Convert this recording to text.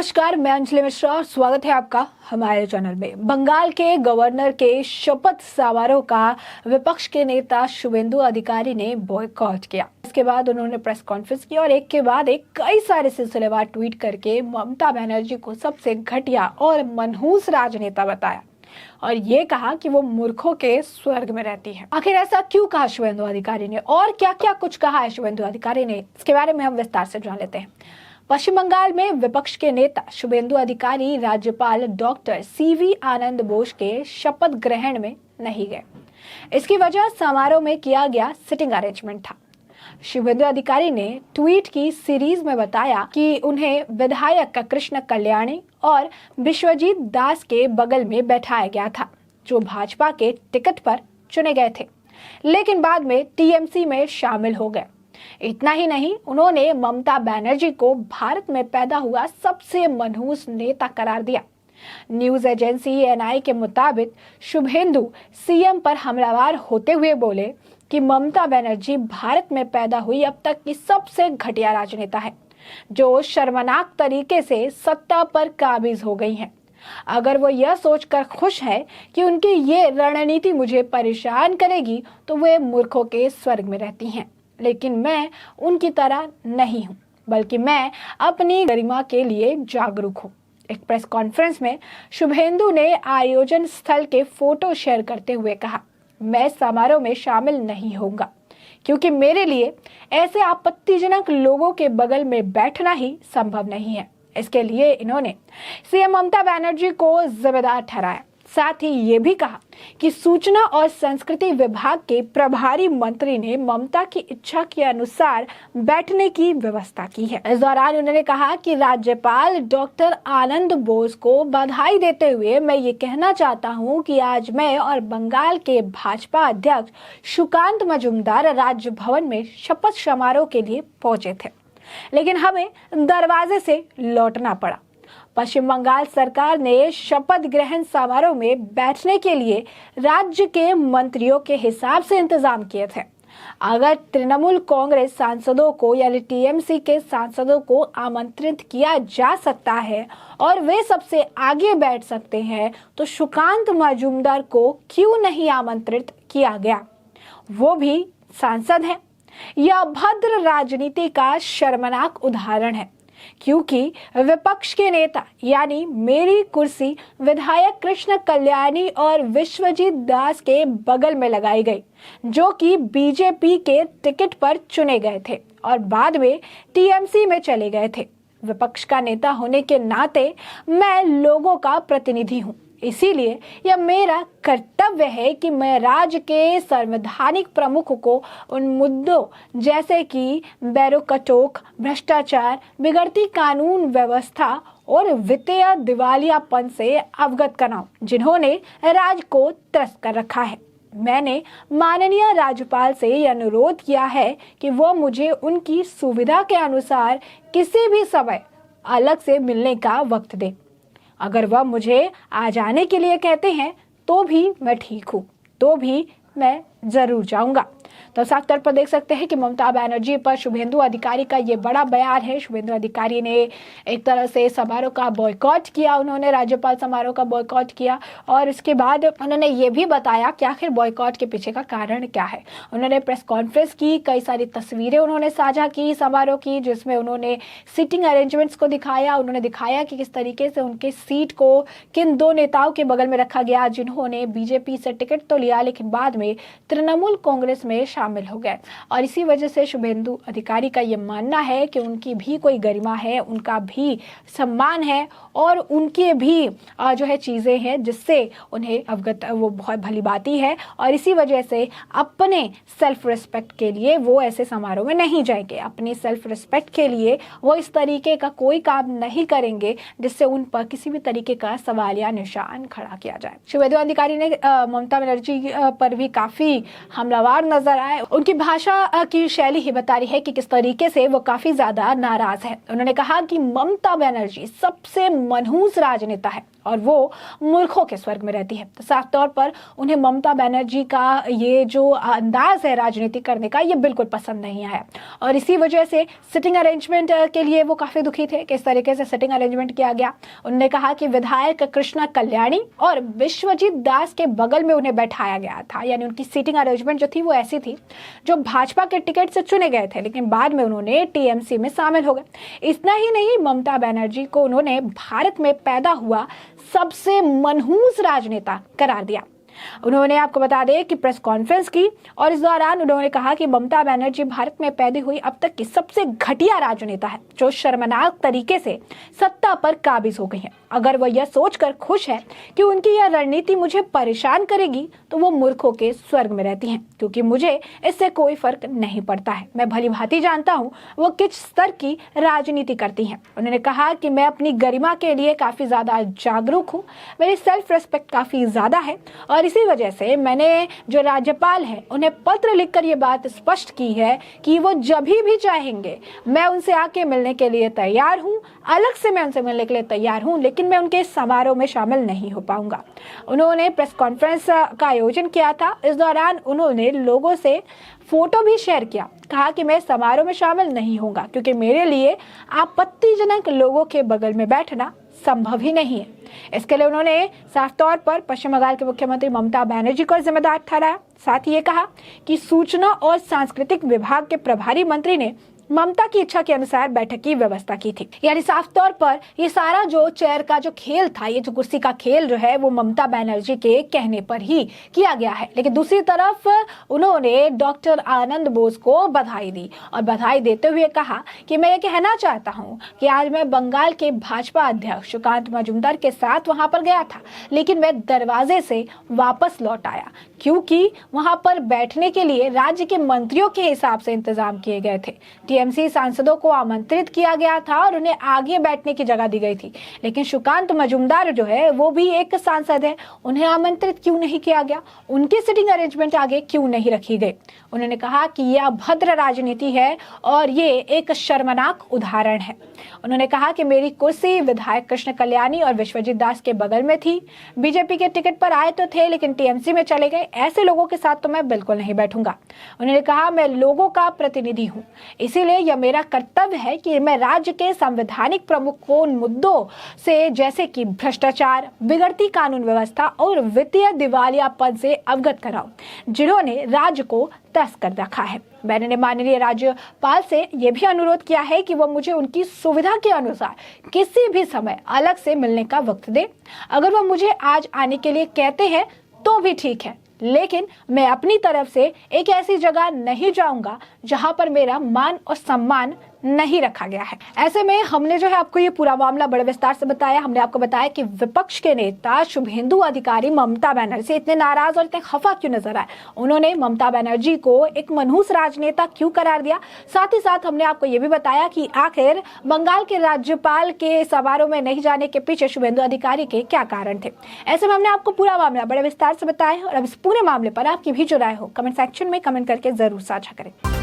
नमस्कार, मैं अंजलि मिश्रा और स्वागत है आपका हमारे चैनल में। बंगाल के गवर्नर के शपथ समारोह का विपक्ष के नेता शुभेंदु अधिकारी ने बॉयकॉट किया। इसके बाद उन्होंने प्रेस कॉन्फ्रेंस की और एक के बाद एक कई सारे सिलसिलेवार ट्वीट करके ममता बनर्जी को सबसे घटिया और मनहूस राजनेता बताया और ये कहा कि वो मूर्खों के स्वर्ग में रहती है। आखिर ऐसा क्यों कहा शुभेंदु अधिकारी ने और क्या क्या कुछ कहा है शुभेंदु अधिकारी ने, इसके बारे में हम विस्तार से जान लेते हैं। पश्चिम बंगाल में विपक्ष के नेता शुभेंदु अधिकारी राज्यपाल डॉक्टर सीवी आनंद बोस के शपथ ग्रहण में नहीं गए। इसकी वजह समारोह में किया गया सिटिंग अरेंजमेंट था। शुभेंदु अधिकारी ने ट्वीट की सीरीज में बताया कि उन्हें विधायक कृष्ण कल्याणी और विश्वजीत दास के बगल में बैठाया गया था, जो भाजपा के टिकट पर चुने गए थे, लेकिन बाद में टीएमसी में शामिल हो गए। इतना ही नहीं, उन्होंने ममता बनर्जी को भारत में पैदा हुआ सबसे मनहूस नेता करार दिया। न्यूज एजेंसी एएनआई के मुताबिक शुभेंदु सीएम पर हमलावर होते हुए बोले कि ममता बनर्जी भारत में पैदा हुई अब तक की सबसे घटिया राजनेता है, जो शर्मनाक तरीके से सत्ता पर काबिज हो गई हैं। अगर वो यह सोचकर खुश है कि उनकी ये रणनीति मुझे परेशान करेगी, तो वे मूर्खों के स्वर्ग में रहती हैं। लेकिन मैं उनकी तरह नहीं हूं, बल्कि मैं अपनी गरिमा के लिए जागरूक हूं। एक प्रेस कॉन्फ्रेंस में शुभेंदु ने आयोजन स्थल के फोटो शेयर करते हुए कहा, मैं समारोह में शामिल नहीं होऊंगा क्योंकि मेरे लिए ऐसे आपत्तिजनक लोगों के बगल में बैठना ही संभव नहीं है। इसके लिए इन्होंने सीएम ममता बनर्जी को जिम्मेदार ठहराया। साथ ही ये भी कहा कि सूचना और संस्कृति विभाग के प्रभारी मंत्री ने ममता की इच्छा के अनुसार बैठने की व्यवस्था की है। इस दौरान उन्होंने कहा कि राज्यपाल डॉक्टर आनंद बोस को बधाई देते हुए मैं ये कहना चाहता हूँ कि आज मैं और बंगाल के भाजपा अध्यक्ष सुकांत मजूमदार राजभवन में शपथ समारोह के लिए पहुंचे थे, लेकिन हमें दरवाजे से लौटना पड़ा। पश्चिम बंगाल सरकार ने शपथ ग्रहण समारोह में बैठने के लिए राज्य के मंत्रियों के हिसाब से इंतजाम किए थे। अगर तृणमूल कांग्रेस सांसदों को यानी टीएमसी के सांसदों को आमंत्रित किया जा सकता है और वे सबसे आगे बैठ सकते हैं, तो सुकांत मजूमदार को क्यों नहीं आमंत्रित किया गया? वो भी सांसद हैं। यह अभद्र राजनीति का शर्मनाक उदाहरण है, क्योंकि विपक्ष के नेता यानी मेरी कुर्सी विधायक कृष्ण कल्याणी और विश्वजीत दास के बगल में लगाई गई, जो कि बीजेपी के टिकट पर चुने गए थे और बाद में टीएमसी में चले गए थे। विपक्ष का नेता होने के नाते मैं लोगों का प्रतिनिधि हूं, इसीलिए यह मेरा कर्तव्य है कि मैं राज्य के संवैधानिक प्रमुख को उन मुद्दों जैसे कि बैरोकटोक, भ्रष्टाचार, बिगड़ती कानून व्यवस्था और वित्तीय दिवालियापन से अवगत कराऊं, जिन्होंने राज्य को त्रस्त कर रखा है। मैंने माननीय राज्यपाल से यह अनुरोध किया है कि वो मुझे उनकी सुविधा के अनुसार किसी भी समय अलग से मिलने का वक्त दे। अगर वह मुझे आ जाने के लिए कहते हैं तो भी मैं ठीक हूँ, तो भी मैं जरूर जाऊंगा। तो साफ तौर पर देख सकते हैं कि ममता बनर्जी पर शुभेंदु अधिकारी का ये बड़ा बयान है। शुभेंदु अधिकारी ने एक तरह से समारोह का बॉयकॉट किया, उन्होंने राज्यपाल समारोह का बॉयकॉट किया और इसके बाद उन्होंने ये भी बताया कि आखिर बॉयकॉट के पीछे का कारण क्या है। उन्होंने प्रेस कॉन्फ्रेंस की, कई सारी तस्वीरें उन्होंने साझा की समारोह की, जिसमें उन्होंने सीटिंग अरेंजमेंट्स को दिखाया। उन्होंने दिखाया कि किस तरीके से उनके सीट को किन दो नेताओं के बगल में रखा गया, जिन्होंने बीजेपी से टिकट तो लिया लेकिन बाद में तृणमूल कांग्रेस में शामिल हो गए। और इसी वजह से शुभेंदु अधिकारी का ये मानना है कि उनकी भी कोई गरिमा है, उनका भी सम्मान है और उनके भी जो है चीजें हैं जिससे उन्हें अवगत, वो बहुत भली बाती है और इसी वजह से अपने सेल्फ रिस्पेक्ट के लिए वो ऐसे समारोह में नहीं जाएंगे। अपनी सेल्फ रिस्पेक्ट के लिए वो इस तरीके का कोई काम नहीं करेंगे जिससे उन पर किसी भी तरीके का सवाल या निशान खड़ा किया जाए। शुभेंदु अधिकारी ने ममता बनर्जी पर भी काफी हमलावर नजर नजर आए। उनकी भाषा की शैली ही बता रही है कि किस तरीके से वो काफी ज्यादा नाराज है। उन्होंने कहा कि ममता बनर्जी सबसे मनहूस राजनेता है और वो मूर्खों के स्वर्ग में रहती है। तो साफ तौर पर उन्हें ममता बनर्जी का ये जो अंदाज है राजनीति करने का, ये बिल्कुल पसंद नहीं आया और इसी वजह से सिटिंग अरेंजमेंट के लिए वो काफी दुखी थे। किस तरीके से सिटिंग अरेंजमेंट किया गया, उन्होंने कहा कि विधायक कृष्णा कल्याणी और विश्वजीत दास के बगल में उन्हें बैठाया गया था। यानी उनकी सीटिंग अरेंजमेंट जो थी वो ऐसी थी जो भाजपा के टिकट से चुने गए थे, लेकिन बाद में उन्होंने टीएमसी में शामिल हो गए। इतना ही नहीं, ममता बनर्जी को उन्होंने भारत में पैदा हुआ सबसे मनहूस राजनेता करार दिया। उन्होंने आपको बता दें कि प्रेस कॉन्फ्रेंस की और इस दौरान उन्होंने कहा कि ममता बनर्जी भारत में पैदा हुई अब तक की सबसे घटिया राजनेता है जो शर्मनाक तरीके से सत्ता पर काबिज हो गई है। अगर वह यह सोचकर खुश है कि उनकी यह रणनीति मुझे परेशान करेगी तो वो मूर्खों के स्वर्ग में रहती हैं, क्योंकि मुझे इससे कोई फर्क नहीं पड़ता है। मैं भली भांति जानता हूँ वो किस स्तर की राजनीति करती हैं। उन्होंने कहा कि मैं अपनी गरिमा के लिए काफी ज्यादा जागरूक हूँ, मेरी सेल्फ रेस्पेक्ट काफी ज्यादा है और इसी वजह से मैंने जो राज्यपाल है उन्हें पत्र लिखकर ये बात स्पष्ट की है कि वो जब भी चाहेंगे मैं उनसे आके मिलने के लिए तैयार हूँ, अलग से मैं उनसे मिलने के लिए तैयार हूँ, लेकिन मैं उनके समारोह में शामिल नहीं हो पाऊंगा। उन्होंने प्रेस कॉन्फ्रेंस का आयोजन किया था। इस दौरान उन्होंने लोगों से फोटो भी शेयर किया, कहा कि मैं समारोह में शामिल नहीं होऊंगा क्योंकि मेरे लिए आपत्तिजनक लोगों के बगल में बैठना संभव ही नहीं है। इसके लिए उन्होंने साफ तौर पर पश्चिम बंगाल के मुख्यमंत्री ममता बनर्जी को जिम्मेदार ठहराया। साथ ही ये कहा कि सूचना और सांस्कृतिक विभाग के प्रभारी मंत्री ने ममता की इच्छा के अनुसार बैठक की व्यवस्था की थी। यानी साफ तौर पर ये सारा जो चेयर का जो खेल था, ये जो कुर्सी का खेल जो है वो ममता बनर्जी के कहने पर ही किया गया है। लेकिन दूसरी तरफ उन्होंने डॉक्टर आनंद बोस को बधाई दी और बधाई देते हुए कहा कि मैं ये कहना चाहता हूँ कि आज मैं बंगाल के भाजपा अध्यक्ष सुकांत मजूमदार के साथ वहां पर गया था, लेकिन मैं दरवाजे से वापस लौट आया क्योंकि वहां पर बैठने के लिए राज्य के मंत्रियों के हिसाब से इंतजाम किए गए थे। टीएमसी सांसदों को आमंत्रित किया गया था और उन्हें आगे बैठने की जगह दी गई थी, लेकिन सुकांत मजूमदार जो है वो भी एक सांसद है, उन्हें आमंत्रित क्यों नहीं किया गया, उनकी सिटिंग अरेंजमेंट आगे क्यों नहीं रखी गई। उन्होंने कहा कि यह अभद्र राजनीति है और ये एक शर्मनाक उदाहरण है। उन्होंने कहा कि मेरी कुर्सी विधायक कृष्ण कल्याणी और विश्वजीत दास के बगल में थी। बीजेपी के टिकट पर आए तो थे लेकिन टीएमसी में चले गए, ऐसे लोगों के साथ तो मैं बिल्कुल नहीं बैठूंगा। उन्होंने कहा मैं लोगों का प्रतिनिधि हूँ, इसीलिए यह मेरा कर्तव्य है कि मैं राज्य के संवैधानिक प्रमुखों मुद्दों से जैसे कि भ्रष्टाचार, बिगड़ती कानून व्यवस्था और वित्तीय दिवालियापन से अवगत कराऊं जिन्होंने राज्य को तस कर रखा है। मैंने माननीय राज्यपाल से यह भी अनुरोध किया है कि वह मुझे उनकी सुविधा के अनुसार किसी भी समय अलग से मिलने का वक्त दे। अगर वह मुझे आज आने के लिए कहते हैं तो भी ठीक है, लेकिन मैं अपनी तरफ से एक ऐसी जगह नहीं जाऊंगा जहां पर मेरा मान और सम्मान नहीं रखा गया है। ऐसे में हमने जो है आपको ये पूरा मामला बड़े विस्तार से बताया। हमने आपको बताया कि विपक्ष के नेता शुभेंदु अधिकारी ममता बनर्जी इतने नाराज और इतने खफा क्यों नजर आए, उन्होंने ममता बनर्जी को एक मनहूस राजनेता क्यों करार दिया। साथ ही साथ हमने आपको ये भी बताया कि आखिर बंगाल के राज्यपाल के समारोह में नहीं जाने के पीछे शुभेंदु अधिकारी के क्या कारण थे। ऐसे में हमने आपको पूरा मामला बड़े विस्तार से बताया और अब इस पूरे मामले पर आपकी भी जो राय हो कमेंट सेक्शन में कमेंट करके जरूर साझा करें।